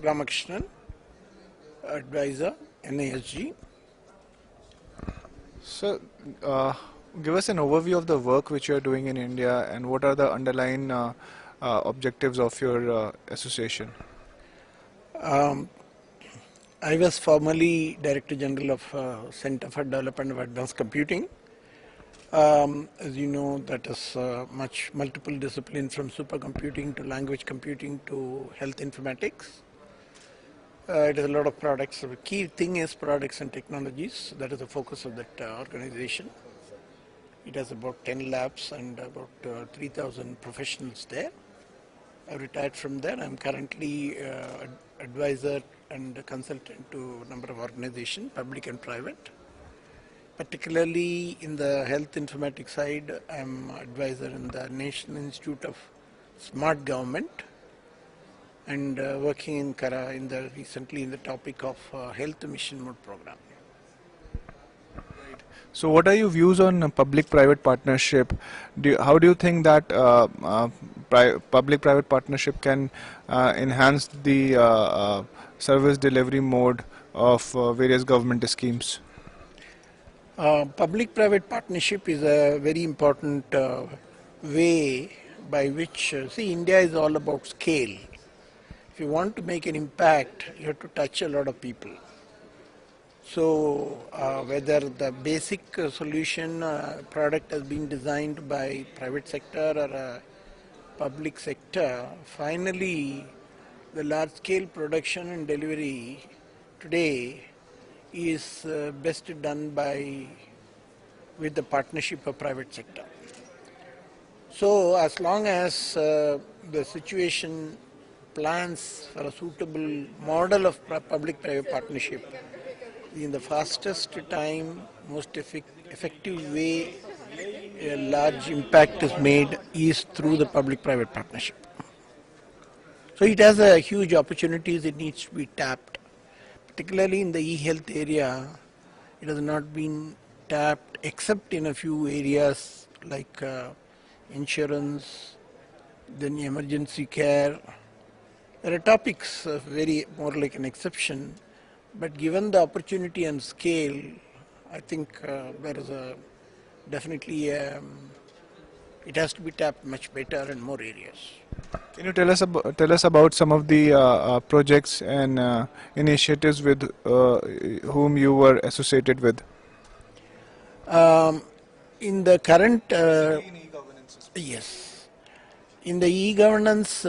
Ramakrishnan, advisor, NASG. So, give us an overview of the work which you are doing in India and what are the underlying objectives of your association. I was formerly Director General of Center for Development of Advanced Computing. As you know, that is multiple disciplines from supercomputing to language computing to health informatics. It is a lot of products. The key thing is products and technologies. That is the focus of that organization. It has about 10 labs and about 3,000 professionals there. I retired from there. I'm currently advisor and consultant to a number of organizations, public and private. Particularly in the health informatics side, I'm advisor in the National Institute of Smart Government and working in recently in the topic of health mission mode program. So, what are your views on public-private partnership? How do you think that public-private partnership can enhance the service delivery mode of various government schemes? Public-private partnership is a very important way by which, see, India is all about scale. If you want to make an impact, you have to touch a lot of people. So, whether the basic solution product has been designed by private sector or public sector, finally, the large-scale production and delivery today is best done with the partnership of private sector. So, as long as the situation plans for a suitable model of public-private partnership, in the fastest time, most effective way a large impact is made is through the public-private partnership. So it has a huge opportunities, it needs to be tapped. Particularly in the e-health area, it has not been tapped except in a few areas like insurance, then emergency care. There are topics very more like an exception, but given the opportunity and scale, I think there is definitely it has to be tapped much better in more areas. Can you tell us about some of the projects and initiatives with whom you were associated with? In the current yes, in the e-governance,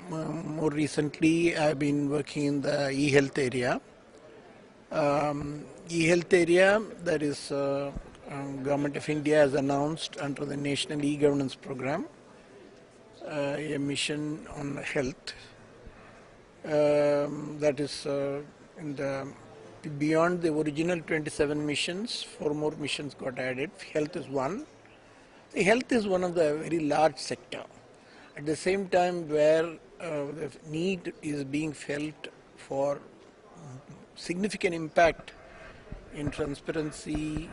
more recently I've been working in the e-health area. E-health area, that is Government of India has announced under the National E-Governance Program a mission on health. That is beyond the original 27 missions, 4 more missions got added. Health is one. The health is one of the very large sector. At the same time, where the need is being felt for significant impact in transparency,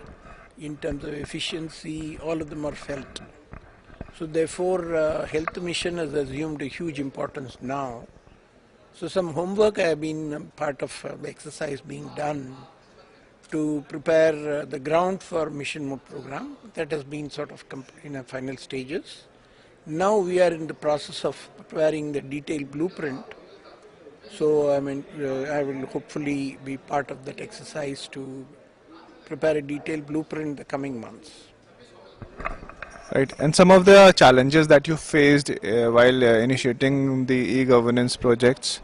in terms of efficiency, all of them are felt. So therefore, health mission has assumed a huge importance now. So some homework I have been part of the exercise being done to prepare the ground for mission mode program. That has been sort of in a final stages. Now we are in the process of preparing the detailed blueprint. So I will hopefully be part of that exercise to prepare a detailed blueprint in the coming months. Right, and some of the challenges that you faced while initiating the e-governance projects?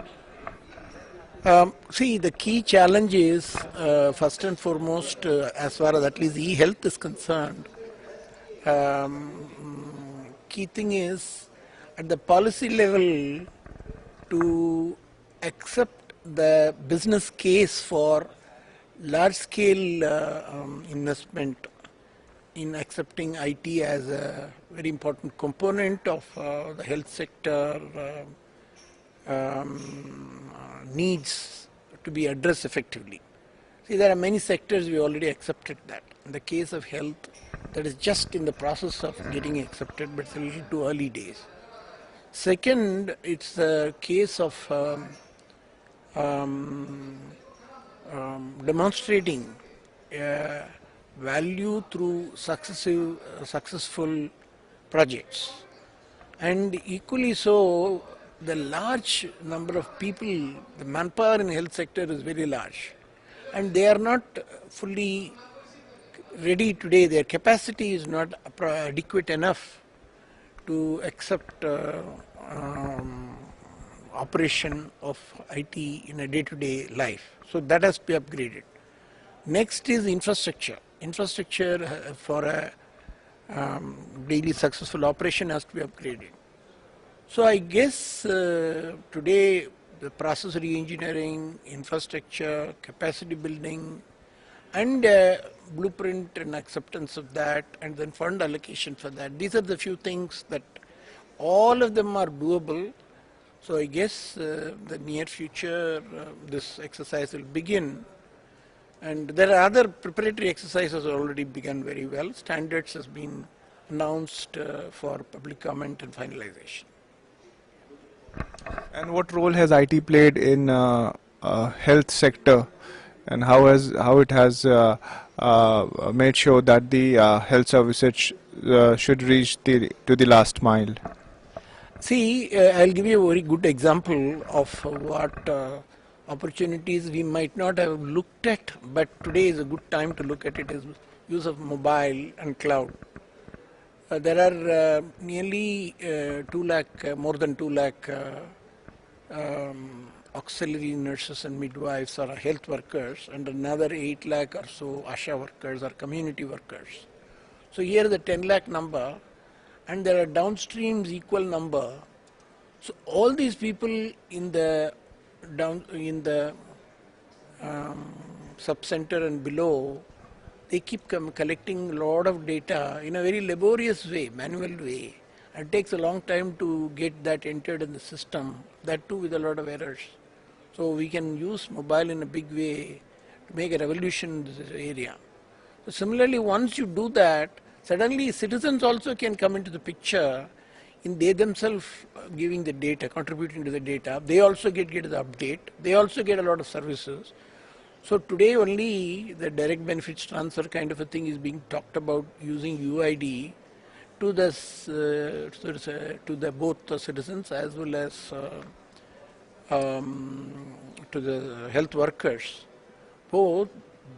See, the key challenge is, first and foremost, as far as at least e-health is concerned, key thing is at the policy level to accept the business case for large-scale investment in accepting IT as a very important component of the health sector needs to be addressed effectively. See, there are many sectors we already accepted that. In the case of health, that is just in the process of getting accepted, but it's a little too early days. Second, it's a case of um, demonstrating value through successful projects. And equally so, the large number of people, the manpower in the health sector is very large. And they are not fully ready today. Their capacity is not adequate enough to accept um, operation of IT in a day-to-day life. So that has to be upgraded. Next is infrastructure. Infrastructure for a daily successful operation has to be upgraded. So I guess today the process re-engineering, infrastructure, capacity building, and blueprint and acceptance of that, and then fund allocation for that. These are the few things that all of them are doable. So I guess the near future this exercise will begin. And there are other preparatory exercises already begun very well. Standards has been announced for public comment and finalization. And what role has IT played in health sector, and how it has made sure that the health services should reach to the last mile? See, I'll give you a very good example of what opportunities we might not have looked at, but today is a good time to look at it, is use of mobile and cloud. There are nearly 2 lakh, more than 2 lakh auxiliary nurses and midwives or health workers, and another 8 lakh or so ASHA workers or community workers. So here is the 10 lakh number, and there are downstreams equal number. So all these people in the sub-center and below, they keep collecting a lot of data in a very laborious way, manual way. It takes a long time to get that entered in the system, that too with a lot of errors. So we can use mobile in a big way to make a revolution in this area. So similarly, once you do that, suddenly citizens also can come into the picture in they themselves giving the data, contributing to the data. They also get the update. They also get a lot of services. So today only the direct benefits transfer kind of a thing is being talked about using UID to the both the citizens as well as to the health workers. So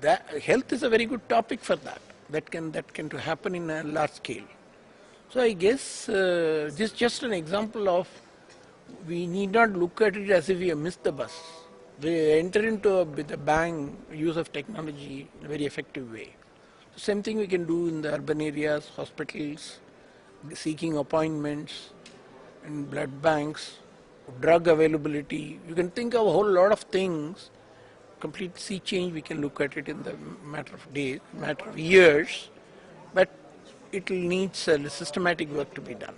that health is a very good topic for that. That can happen in a large scale. So I guess this is just an example of, we need not look at it as if we have missed the bus. We enter into with a bang use of technology in a very effective way. The same thing we can do in the urban areas, hospitals, seeking appointments, and blood banks, drug availability. You can think of a whole lot of things. Complete sea change, we can look at it in the matter of days, matter of years, but it needs systematic work to be done.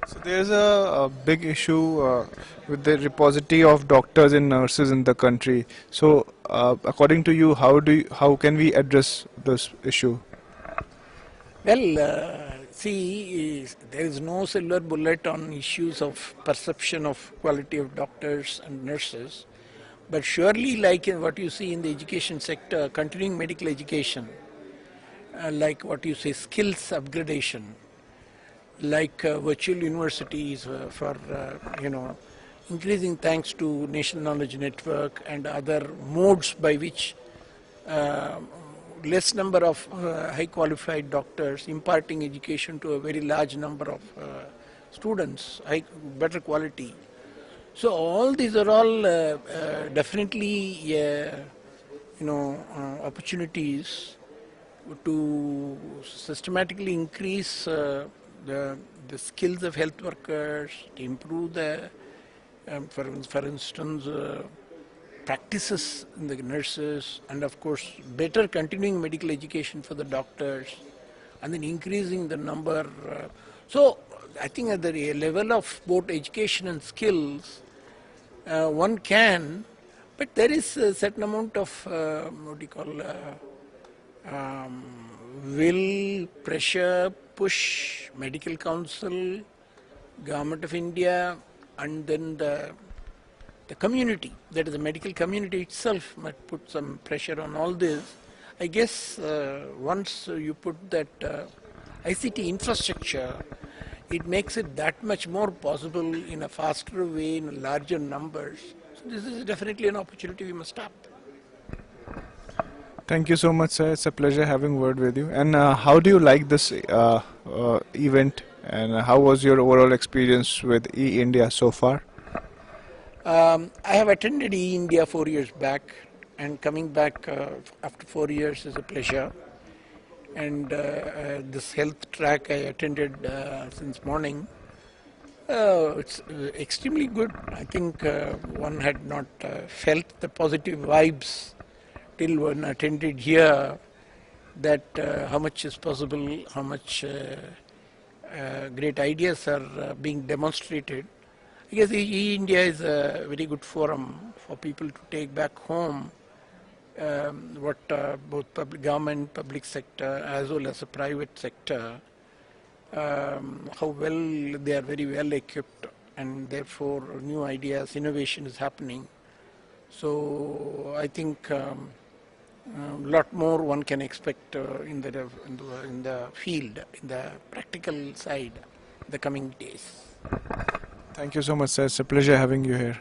So there's a big issue with the repository of doctors and nurses in the country. So according to you, how can we address this issue? Well, see, there is no silver bullet on issues of perception of quality of doctors and nurses, but surely like in what you see in the education sector, continuing medical education, like what you say, skills upgradation, like virtual universities for increasing thanks to National Knowledge Network and other modes by which less number of high qualified doctors imparting education to a very large number of students, better quality. So all these are all definitely opportunities to systematically increase the skills of health workers, to improve the, for instance, practices in the nurses, and of course better continuing medical education for the doctors, and then increasing the number. So I think at the level of both education and skills, one can, but there is a certain amount of what do you call will, pressure, push, medical council, government of India, and then the the community, that is the medical community itself, might put some pressure on all this. I guess once you put that ICT infrastructure, it makes it that much more possible in a faster way, in larger numbers. So this is definitely an opportunity we must tap. Thank you so much, sir. It's a pleasure having word with you. And how do you like this event? And how was your overall experience with eINDIA so far? I have attended eINDIA 4 years back, and coming back after 4 years is a pleasure. And this health track I attended since morning. It's extremely good. I think one had not felt the positive vibes till one attended here, that how much is possible, how much great ideas are being demonstrated. I guess eINDIA is a very good forum for people to take back home what both public government, public sector, as well as the private sector, how well they are very well equipped, and therefore new ideas, innovation is happening. So I think lot more one can expect in the field, in the practical side, the coming days. Thank you so much, sir. It's a pleasure having you here.